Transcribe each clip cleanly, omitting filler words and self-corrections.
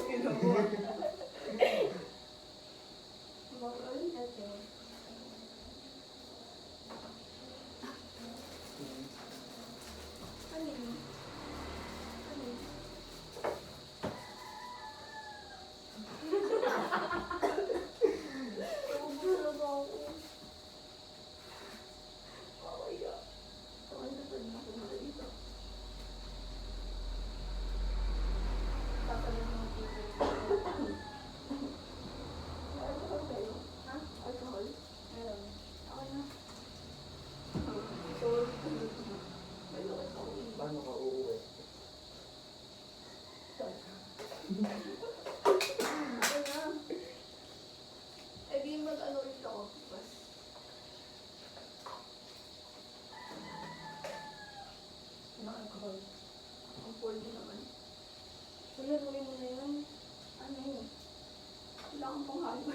Sino mo? Mag-ulit natin. Ano yun? Ano yun? Naubos na ba ako? Kaya. Saan na pwede na kumala dito? Papalit mo ang TV. May alcohol kayo? Ha? Alcohol? Meron. Okay na. So, may lukas ako. Paano ka uuwi? Okay na. Eh di mag-ano ulit ako. Bas. Ano alcohol? Ang poorly naman. Kuya, gawin mo na yun. Ano yun? Kailangan pang halo.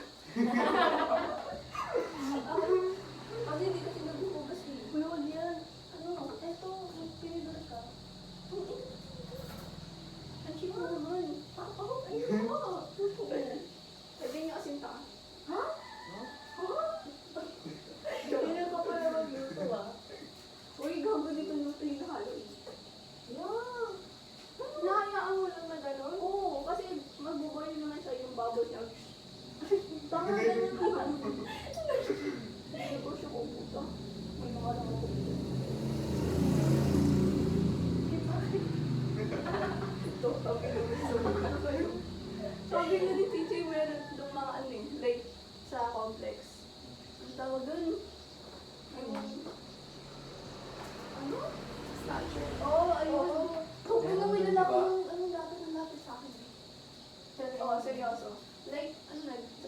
Kasi hindi kasi nagbubugas eh. Kuya, wag yan. Ano? Eto, pinidor ka. Ang cheap mo naman. Ako? Ayun ka. Sabi niyo asinta. Ha? Ha? Hindi na pa pala magluto ah. Uy, gago dito luto yung nahalo eh. Yeah. Nahayaan mo lang na gano'n? Oo, kasi magbuboil naman siya yung bubble niya. Tama na naman. Hindi ko siya pupunta. May mga lang ako dito. Ito, sabi na gusto mo na kayo. Sabi nga ni TJ, meron doon mga ano eh, like sa complex. Ang tawag doon, yung, ano? Snatcher. Oo, ayun. Kung ano may lalaki ng, ano dapat ang lapit sa akin eh. Oo, seryoso. Like, ano,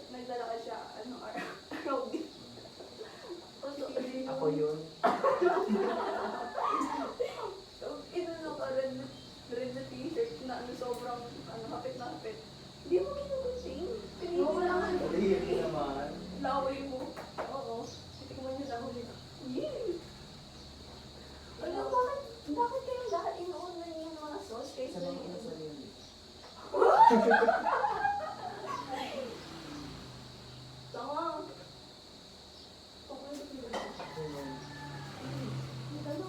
nagdala ka siya, ano, aerobic. Ako yun. So, inano ka, red na t-shirt na ano, sobrang, ano, hapit na hapit. Hindi mo kinugunting. Oo, wala nga. Hindi naman. Laway mo. Oo. Titikman niyo lang ulit. Yee! Ano, bakit kayong lahat inuun na yung mga sauce? Sa mga inasal yun. Tama. Okay, ito Ayun. ano,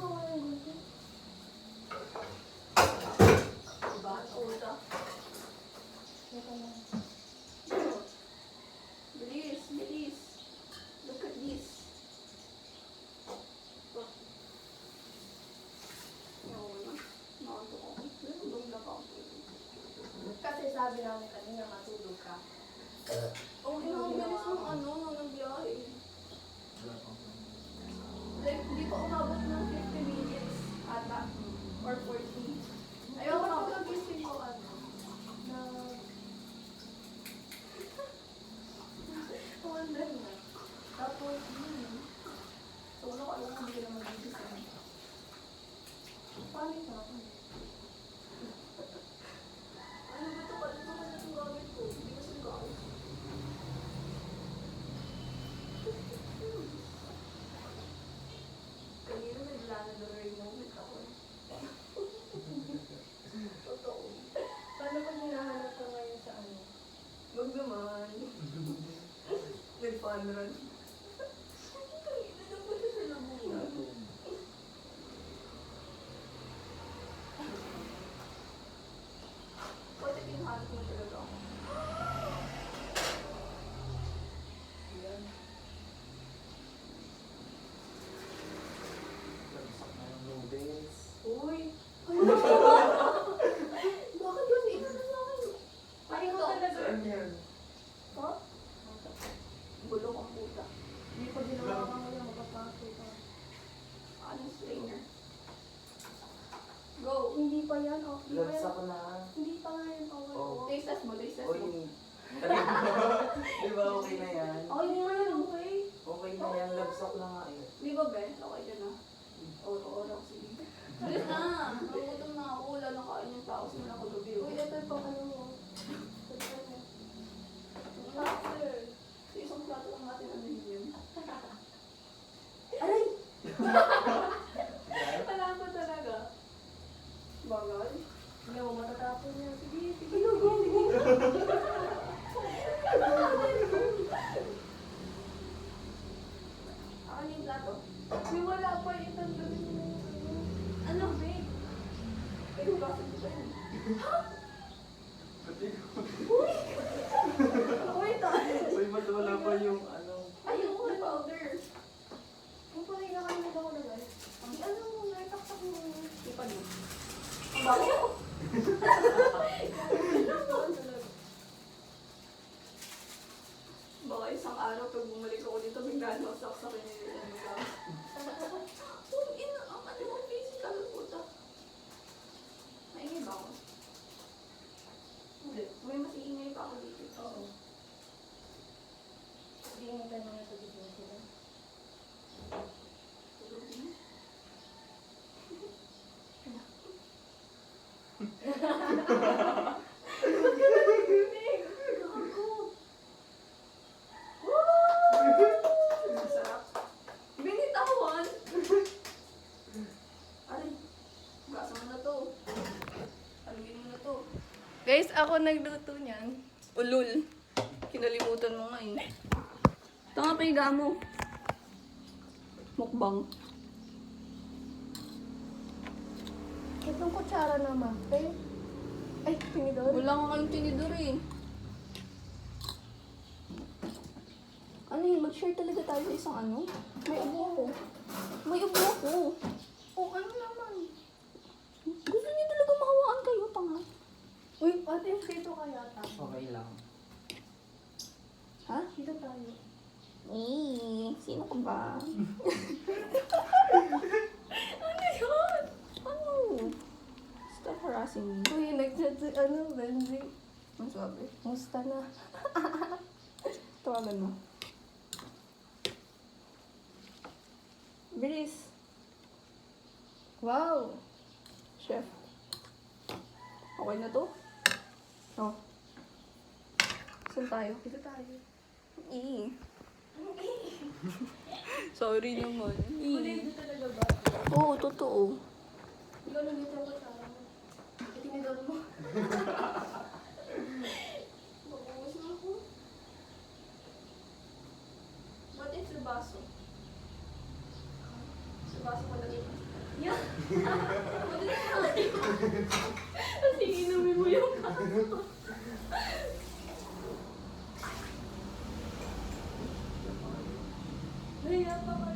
diba? Uta. Bilis, bilis. Look at this. Kasi sabi namin kanina matulog ka. Oh, ang bilis ng ano, ng biyahe. Like, hindi pa umabot ng 50 minutes ata. Or 40. Ayaw ko na gising ko ano. Na... Wonder na. Tapos, so, wala ko alam kung hindi na mag-gising. Panik na ako. Ano ba ito? Palit ko na itong gamit ko. Hindi kasi gamit. Kanina may Lana Del Rey moment ako eh. Totoo. Paano pag hinahanap ka ngayon sa ano? Wag naman. Nag-fun run. Kanina na po siya sa lamunan. Pati pinahalik mo talaga ako. Yan. Nagsak na ng noodles. Uy! Bakit yun? Ito na sa akin. Ano Ikaw to? talaga. Saan yan? Ha? Bulok ang puta. Hindi pa ginawa ka mo lang magpapasok ka. Ano strainer? Go! Hindi pa yan. Oh, hindi pa Labs yan. ako na. Hindi pa nga yan. Oh, Oh. Taste test mo, taste test Uy, mo. di ba okay na yan? Okay na yan. Okay. Okay na yan. Labs ako na nga eh. Di ba, Ben? Okay ka na. Oo, sige. Sige na! Nagutom na ako. Wala na kain yung tao. Simula ko gabi. Uy, ito pa ano mo. After. Sa isang plato lang natin ano yun. Aray! Wala ko talaga. Bagal. Hindi mo matatapon yan. Sige, sige. Ano, go, go. pa yung ano. Ayun, may powder. Yung pala yung nakalimutan ko na guys. Ano mo, naitaktak mo. Di pa din. Ang bago. Baka isang araw pag bumalik ako dito, bigla na saksakin niya yung ano ka. Oh, ina, ang ano mo, physical puta. Maingay ba ako? Hindi. May mas iingay pa ako dito. Oo. Hindi yung tanong na tubig mo sila. Masarap. Binitawan! Aray, gasa mo na to. Aluin mo na to. Guys, ako nagluto niyan. Ulul. Kinalimutan mo nga eh. Ito nga pahiga mo. Mukbang. Itong kutsara naman. Ay, tinidor. Wala nga kayong tinidor eh. Ano yun? Mag-share talaga tayo sa isang ano? May ubo ako. May ubo ako. Oh, ano naman? Gusto niyo talaga mahawaan kayo, tanga. Uy, ate, dito kaya tayo. Okay lang. Ha? Dito tayo. Sino ka ba? Ano yun? Ano? Stop harassing me. Uy, nag-chat si, Benji. Ang sabi. Musta na? Tawagan mo. Bilis. Wow. Chef. Okay na to? Oh. Saan tayo? Dito tayo. Sorry naman. Ulit, dito talaga ba? Oo, totoo. Ikaw lang dito ang kutsara mo. Itinidor mo. Babuwas na ako. What is sa baso? Sa baso palagay mo. Yan! What is sa Kasi inumin mo yung baso. Naya pa ka.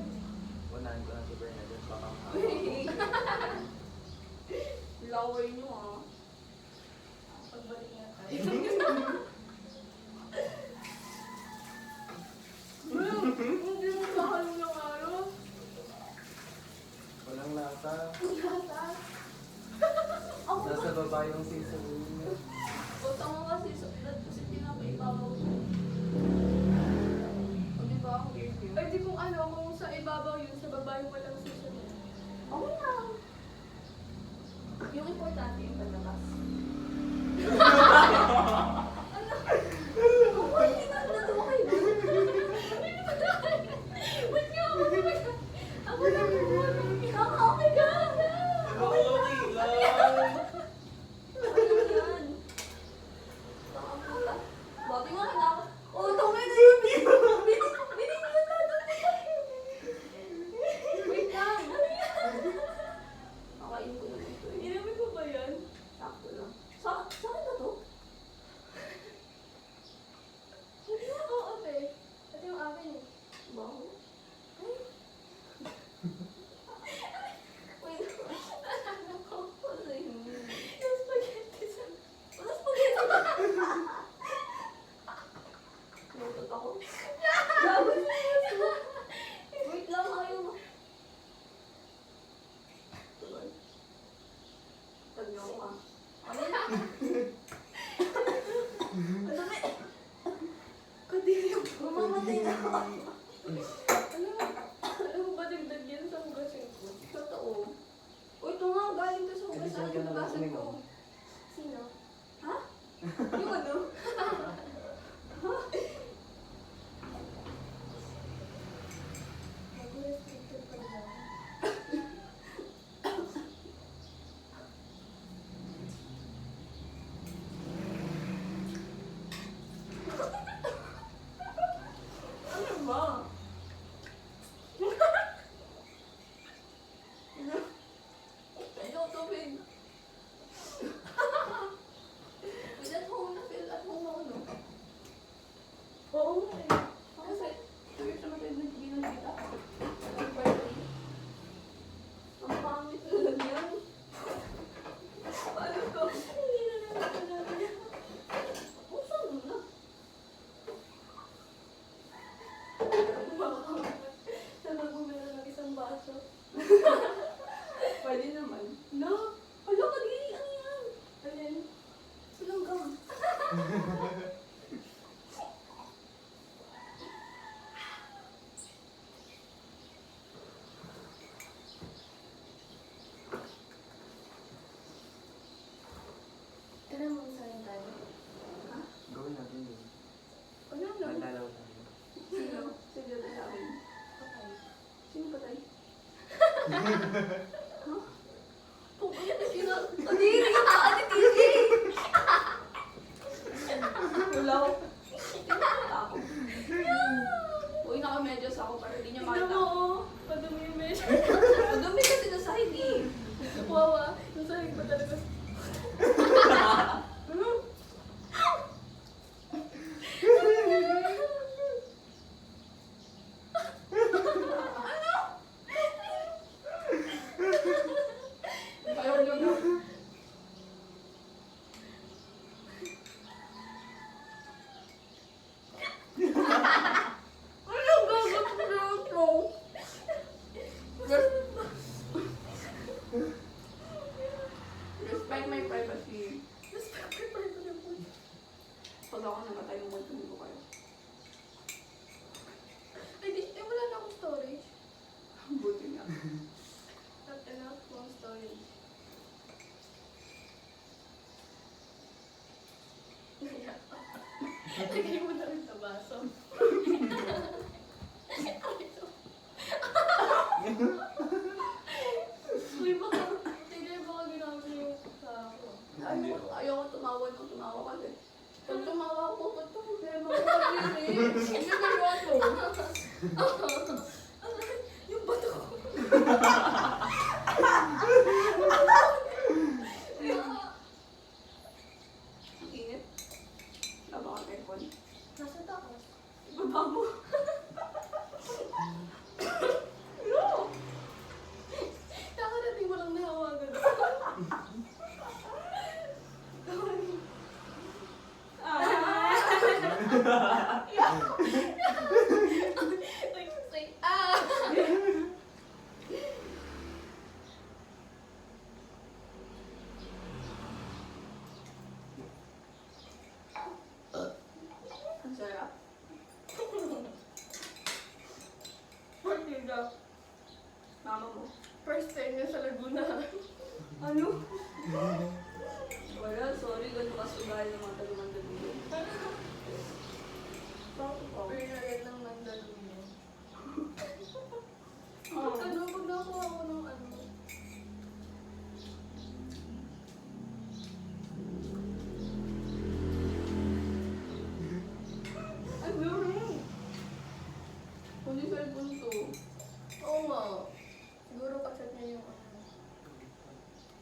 Unahin ko na si Bernadette. Baka Laway nyo ah. Pagbalik nga tayo. Hindi mo mahalo ng araw. walang lasa. Lasa. Nasa baba yung seasoning. Utang mo kasi sa pilat kasi pinapaibabaw ko. O diba ang weird yun? Ay, di kung ano, kung sa ibabaw yun, sa baba yung walang susunod. Okay lang. Yung importante yung palabas. Ano? Ay, natuwa kayo. Ba't nga ako naman? Ako lang kumuha ng Okay ka. Okay lang. Ano yan? Tama puta. Dati nga kinaka. Oh, tungay na yun. Binigyan na doon. Wait lang. Nakain ko naman ito eh. Inamin ko ba yan? Sakto lang. Sa akin ba to? Oo, te. Ito yung akin eh. Baho. Ay. Wait. Ako pala yun. Yung spaghetti sa... Wala spaghetti ba? Lutot ako. Gago siya. Wait lang, ayaw mo. Tuloy. Tagyo ka. Ano yun? Ang dami. Kadiri. Mamamatay na ako. Alam mo ba dagdag yan sa hugasin ko? Totoo. Uy, ito nga, galing to sa Hindi hugasan. siya ganun Hugasan ko. uminom. Sino? Ha? Yung ano? Mag-restricted pa lang. Ano ba? Pupuyat na sila. Kadiri ka ka, Ate Titi! Ulaw. Tinakot ako. Uy, naka-medyas ako para di niya makita. Tignan mo, oh. Padumi yung mesh. Madumi kasi na side eh. Wawa. Yung sahig pa talaga. Ayaw niyo na. Ano gagawin mo? Respect my privacy. Pag ako namatay mo, tumulong kayo. Ay, wala na akong storage. Buti nga. Not enough for storage. Lagay mo na rin sa baso. Uy, baka, tigay baka ginamit yung sa ako. Ayoko tumawa nung tumawa ka din. Pag tumawa ako, ba't ito problema ko kasi? Hindi seryoso. Yung bato ko. Ang init. Laba ka aircon. Nasa taas. Ibaba mo. No! Kakarating mo lang nahawagan. Like, Ang sarap. Partida. Mama mo. First time niya sa Laguna. Ano? Wala, sorry. Gano'n kasugal ng mga taluman-taluman. Bakit po? Pinalit ng Mandaluyong. Oh. Ano, pag nakuha ko ng ano. Ay, meron. Kunin sa cellphone to. Oo nga. Siguro kachat niya yung ano.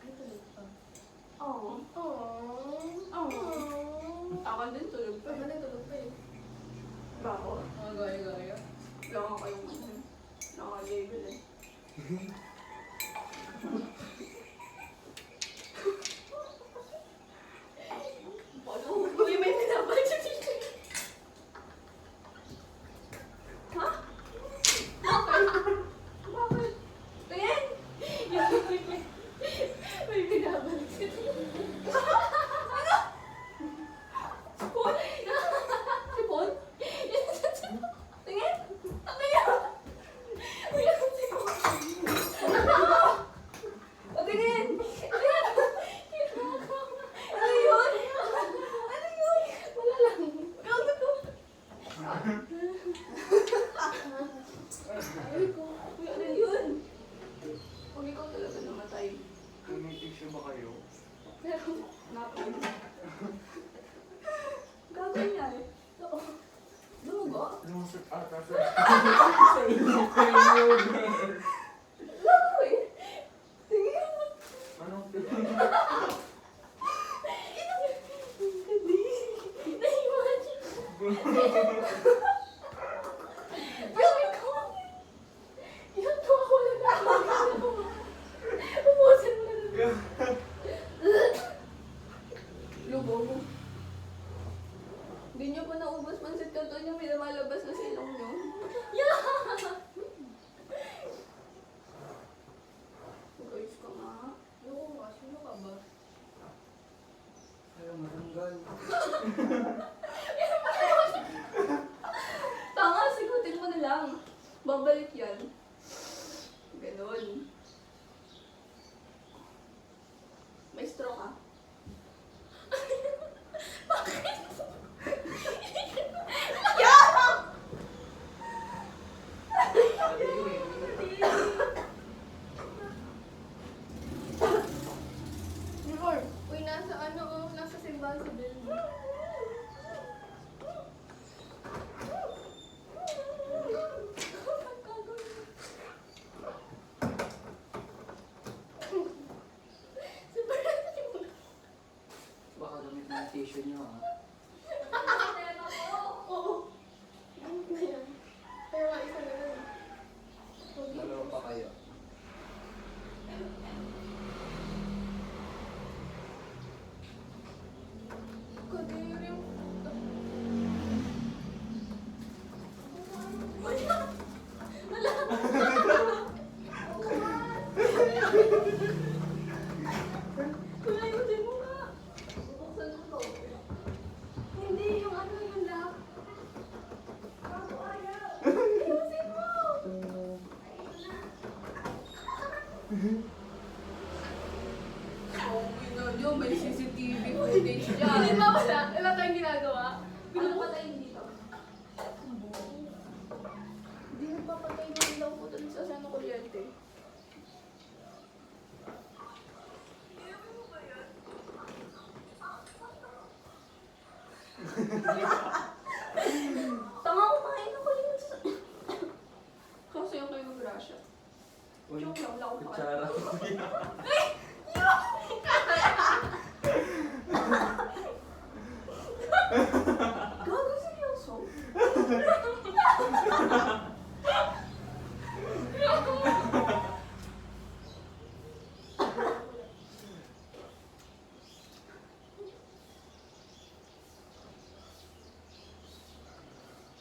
Ay, tuloy pa. Oo. Aww. Akan din tulog pa. Pag ganun, tulog pa eh. Bakit? Mga gaya-gaya. Lang ako yung naka-label eh. Ano? Uy, may pinabadyo dito. Ha? Bakit? Bakit? Tingin! May pinabadyo dito. Sipon? Sipon? Tingin! Ano yan? Uy, ano sipon? O tingin! Ano yan? Ano yun? Ano yun? Wala lang. Gago to! Ay, ko. Uy, ano yun? Kung ikaw talaga namatay. May tissue ba kayo? Pero, Napay. Gagawin niya eh. oo. Lumugo? Lumusot ata sa... Sa ilong ko yun. Lako eh. Tingin mo. Anong Hindi. Na-imagine. Sabi ko. Yung tuwa ko lang na. Ubusin mo na. Lubo. Hindi niyo pa naubos pansit kanton yung may lumalabas na sa ilong niyo. Yeah! Guys ka nga. Oo nga, sino ka ba? Ayaw matanggal. Tanga, sigutin mo na lang. Babalik yan. Ganon. May straw ka? Gusto niyo ah. Oo. Ano na yan? Kaya nga isa na yun. Dalawa pa kayo. Kadiri yung... Wala yung din mo nga. Buksan mo to. Hindi, yung ano yung lock. Ako ayaw. Ayusin mo! Oh, yun, may CCTV footage dyan. Hindi ba wala? Wala tayong ginagawa? Pinapatayin dito. Hindi nagpapatay ng ilaw po dun sa San Kuryente. Tama ko, kain ako yun sa... Kasi yung kayo grasya. Uy, Joke lang, wala akong kutsara. Gago, seryoso?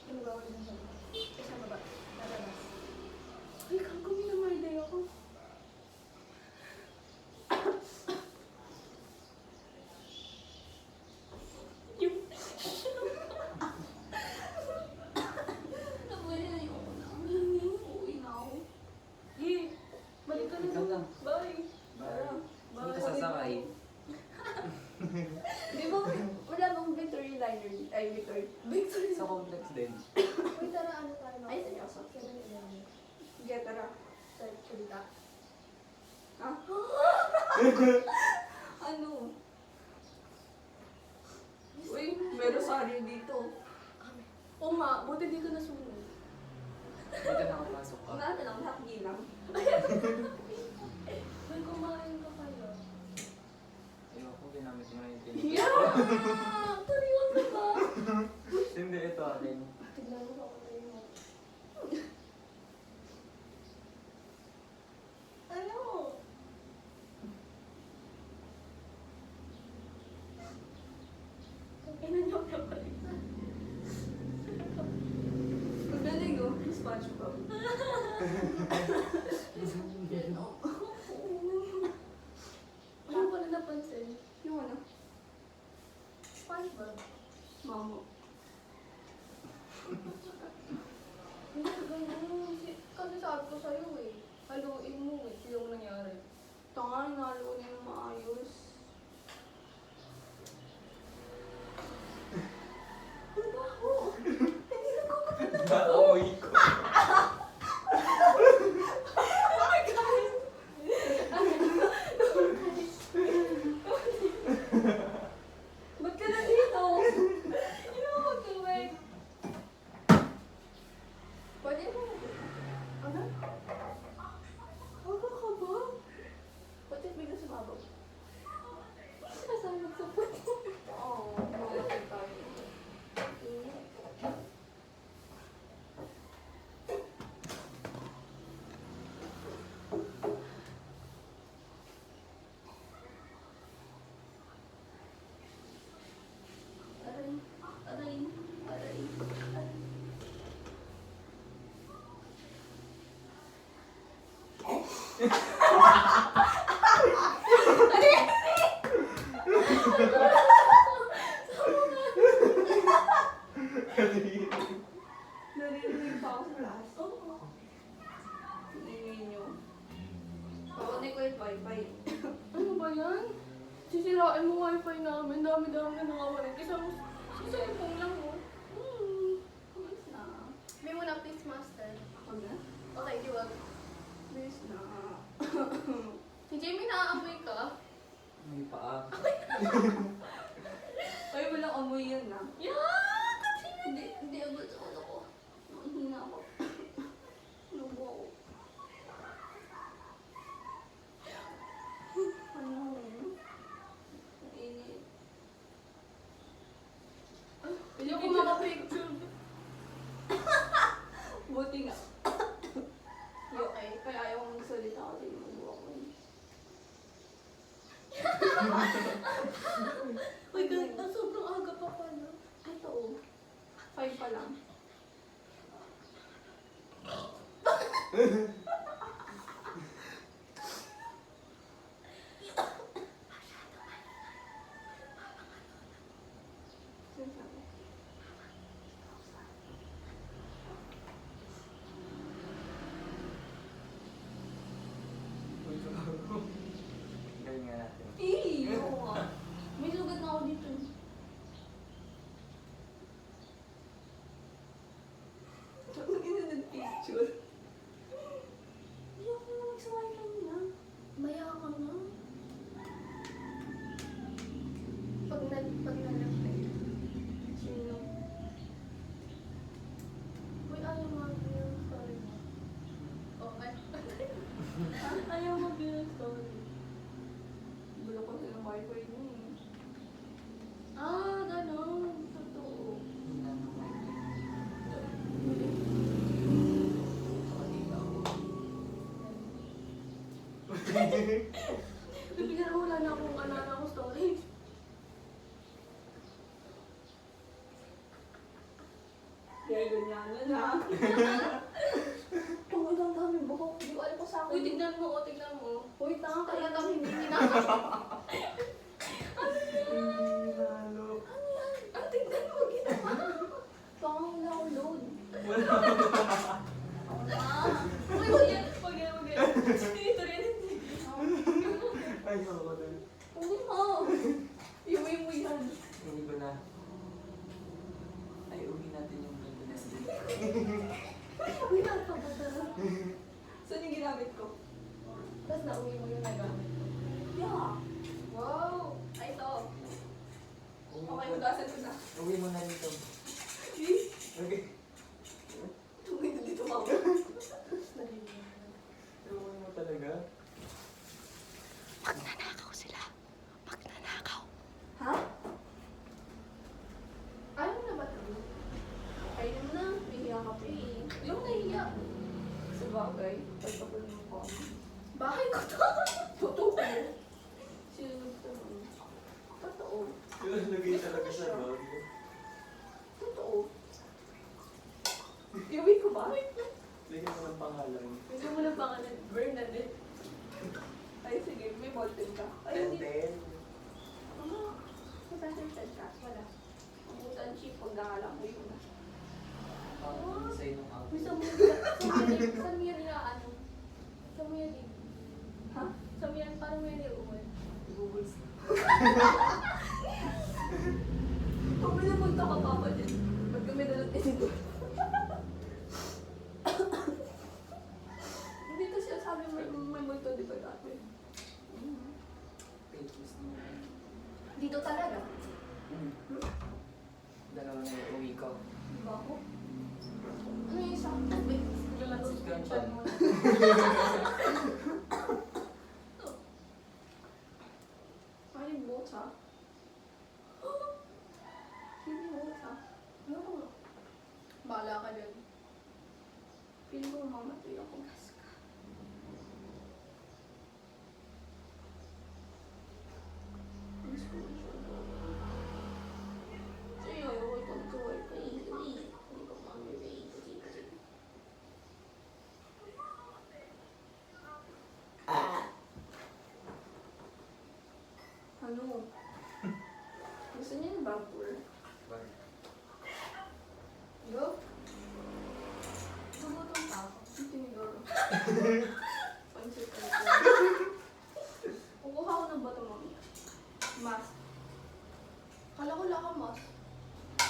Ano ba ako dyan sa baba? Sa baba? Lalabas. Ay, gago, may namayday ako. Yung... Nabuhay na yung ako na. Uuwi na ako. Eh, balik ka na Ikaw doon. lang. Bye. Bye. Bye. Saan ka sasakay? Di ba wala bang Victory Liner? Ay, Victory. Victory. Sa complex din. Uy, tara, ano tayo? Ay, seryoso? Sige, tara. Salita. Ah? Ano? Uy, may rosaryo dito. Oo nga, buti di ka nasunod. Buti nakapasok ka. Ano lang, hapgi lang. May kumain ka pala. Ayoko, ginamit mo na yung tinig. Yeah! Seryoso ba? Hindi, ito akin. Tignan mo ako tayo mo. Ano? Ina niyo na balik. Ang galing oh, SpongeBob. Yan oh. Ano ko na napansin? Yung ano? SpongeBob. Mamo. Hindi ka ganun. Kasi sabi ko sa'yo eh. Haluin mo eh. Yung nangyari. Tanga, nalo na yung maayos. Ang baho. Hindi na ko Naamoy ko. Ba't ka nandito? Ino mo magkawag. Pwede mo. Ano? Aga ka ba? Pwede bigla sumabaw. Kasama sa puto. Oo, mawala tayo. Aray, aray, aray, aray. Naririnig pa ako sa taas. Oo. Ingay nyo. Pakunin ko yung wifi. Ano ba yan? Sisirain mo wifi namin. Dami-dami na nakawalan. Kasi mo, cellphone lang mo. Please na. May mo na please master. Ako na? Okay, diwag. Please na. Si Jamie naaamoy ka? May paa. Ay, walang amoy yun na. Yeah! Katrina! Hindi abot sa ulo ko. Hina ako. Lubo ako. Ano? Ang init. Hindi ako makapicture. Buti nga. Okay, kaya ayaw kong magsalita kasi yung magawa ko. Uy, ganito, sobrang aga pa pala. Ay, ito. 5 pa lang. Sinasabi. Uy, gago. Galing nga natin. Oo nga. May sugat na ako dito. Ang ina ng picture. Hindi ako na magsaway kanina. Maya ka na. Pag nalapit. Sino? Uy, ayaw mag-view story mo. Okay. Ayaw mag-view story. Bulok ko ng wifi niya eh. Ah, gano'n. Totoo. Hindi na naman. Bigyan mo, wala na akong alala ko story. Kaya ganyan na. Tungkol ang dami buhok. Hindi ko alam ko sa Uy, akin. tignan mo, o tignan mo. Uy, tanga ka lang kami. Hindi na. Hindi nalo. Ah, tignan mo, ginawa. Tanga wala akong load. Wala. Ako na. Uy, wag yan, wag yan, wag yan. Dito rin, hindi. Ay, ako na. Uwi mo. Iuwi mo yan. Hindi ko na. Ay, uwi natin yung ganda natin. Uy, napapatara. Saan yung ginamit ko? Tapos nauwi mo yung nagamit ko. Yeah. Wow. Ay, ito. Okay, hugasan ko na. Uwi mo na dito. Eh, Okay. tumay na dito ako. Nalilimutan. Uwi mo talaga. Ha? Ayaw mo na ba ito? Ayun na. Nahiya ka pa eh. Yung nahiya. Sa bagay. Pagpapal mo ko. Bakit ko to? Totoo. Sino ito? Totoo. Lagay talaga sa bag. Totoo. Iuwi ko ba? Lagyan mo ng pangalan. Gusto mo na pangalan, Bernadette. Ay, sige. May ballpen ka. Ay, hindi. Ten. Ano? Masasentan ka? Wala. Ang butan chip. Pagdakalang mo yun na. Pangalan sa inong ako. Gusto mo saan mo yan ano? Saan mo yan Ha? Saan mo yan, paano mo yan iuwi? Googles na. Kung may napunta ka papa dyan. Ba't kami dalat dito? Hindi kasi sabi may multo di ba dati? Pages na. Dito talaga. Dalawa na yung uwi ko. Di ba ako? Ano yung isa? Wait, naglalaro sa Ganyan. mo. Ay, yung bota. Hindi bota. No. Bahala ka dyan. Feeling ko mamatay ako. Gas ka. Ang school siya. Sa'yo, ayaw ko mag-work. Hindi ko mag-work. Ano? Gusto niya yung bubble? Bakit? Go? Gugutom pa ako. Tiniguro. Pansit ka na. Kukuha ko ng bato mamaya. Mas. Kala ko wala kang mas.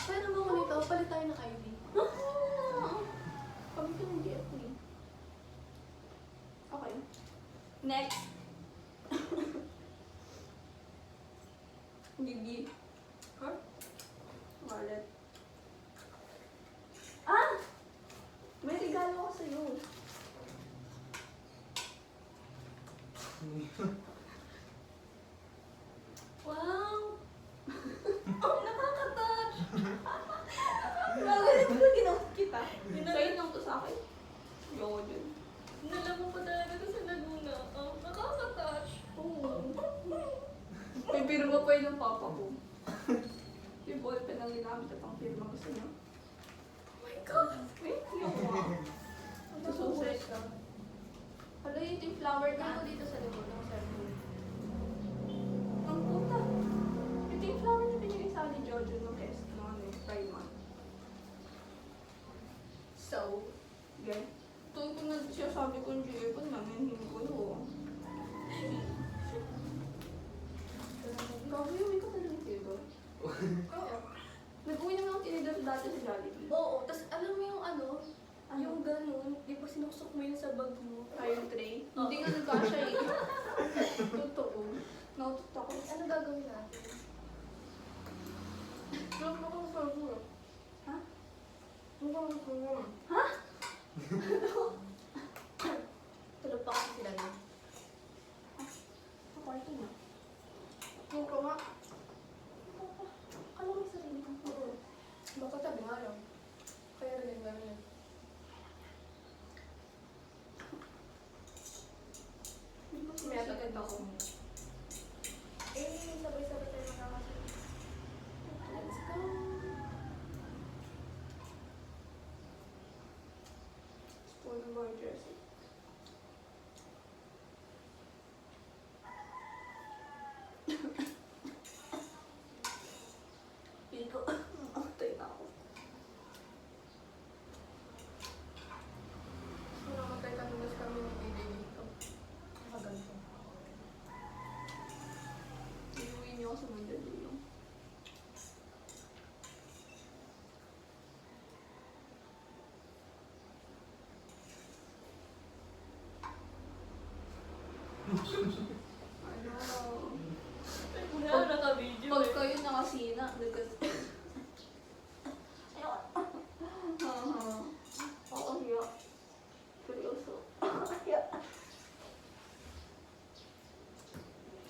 Kaya naman ko nito, palit tayo ng ID. Kami ka ng GF ni. Okay. Next. Gigi. Huh? Wallet. Ah! May regalo ko sa'yo. Wow! Oh, nakaka-touch! Sa'yo lang to sa akin. Ayoko dyan. Dinala mo pa talaga to sa Laguna. Nakaka-touch. Oo. Pipirma pa yun ng papa ko. Yung ballpen ang ginamit at ang pirma gusto niya. Oh my God! Wait, yung wow. Ang susunod ka. Hala, ito yung flower Tingnan na. mo dito sa likod ng cellphone. Ang puta. Ito yung flower na binigay sa akin ni Jojo nung test ng ano, Pride Month. So, again. Tuwing ko na siya sabi ko yung J-Epon namin, hindi ko yun. Grabe, uwi ka talaga tinidor. Oo. Nag-uwi naman ako tinidor dati sa Jollibee. Oo, tas alam mo yung ano, yung ganun, di ba sinuksok mo yun sa bag mo? Iron tray. Oo. Hindi nga nagkasya eh. Totoo. Nautot ako. Ano gagawin natin? Drop ako sa pagmura. Ha? Ano ba ang pagmura? Ha? Tulog pa kasi sila na. Sa kwarto na. Yung ko nga. Kala mo sarili kang Oo. Baka tabi nga lang. Kaya rin yung gano'n. May agad ako. Sabay-sabay tayo magkakasunod. Let's go. Spoil ng boy jersey. Feel ko, matay na ako. Namatay kami mas kami ni Bebe dito. Nakaganto. Iuwi niyo ako sa Mandaluyong. Ano? Wala naka-video Pag kayo nakasina, nagkas... Ayoko. Oo, hiya. Seryoso. Hiya.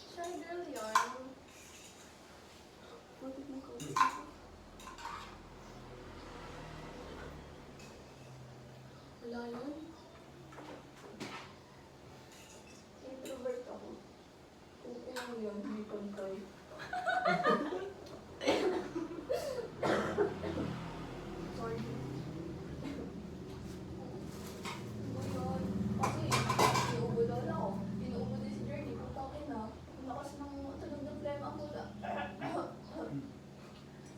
Shy girl yarn. Bakit mo ko? Wala yun. Introvert ako. Kung ano yan, hindi pantay. Sorry. Ngayon, kasi inuubo daw lang ako. Inuubo din si Journey. Pagkakin na, ang lakas ng tunog ng plema ko na.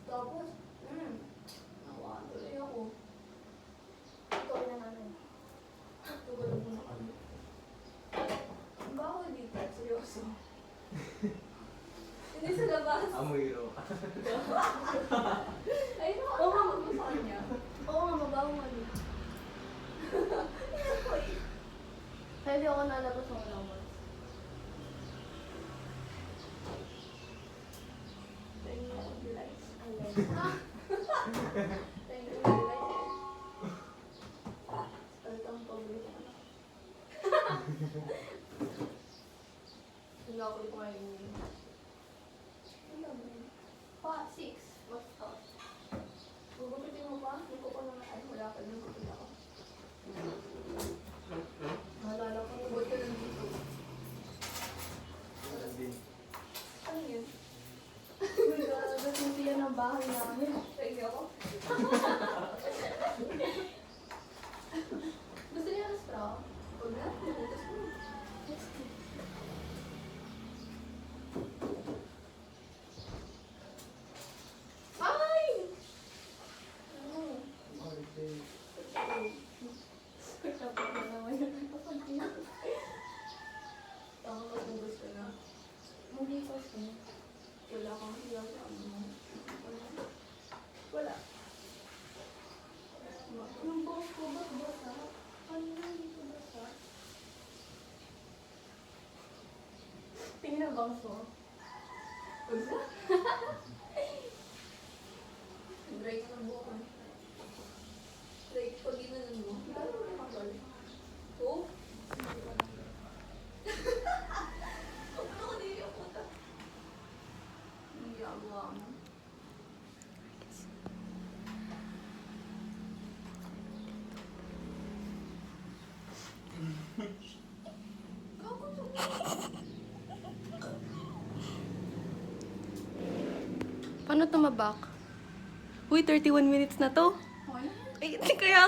Tapos, nawaan tuloy ako. Ikaw na namin. Tugalog mo na kami. Ang baho dito, seryoso. Hindi sa labas. Amoy ro. Ay, nakakawag mo sa kanya. Oo nga, mabaho nga din. Kaya di ako nalabas ng lawas. Thank you for the lights. Ayan. Thank you for the lights. Talagang public ano. Hindi ako ulit kumain. Ano ba yun? 6. What's up? Gugupitin mo ba? Hindi ko pa naman. Ay, wala pa. Nagupit ako. Naalala ko. Ubod ka lang dito. Ano yun? Oh my God, nasusi yan ang bahay namin. Thank you ako. Gusto niya ng straw? Huwag na. Nabutas mo. Ay! Ano? Kapag na naman yun. Tama ba kung gusto na? Hindi kasi. Wala kang hiyaw sa ano mo. Wala. Yung buhok ko ba't basa? Ano na dito basa? Tingin na bangso. Wala. Dry ka ng buhok. Dry pag ginanon mo. Lalo na makakal. Oh? Ano ko din yung puta? Ang ginagawa mo. Paano tumabak? Uy, 31 minutes na to. Okay. Ay, kaya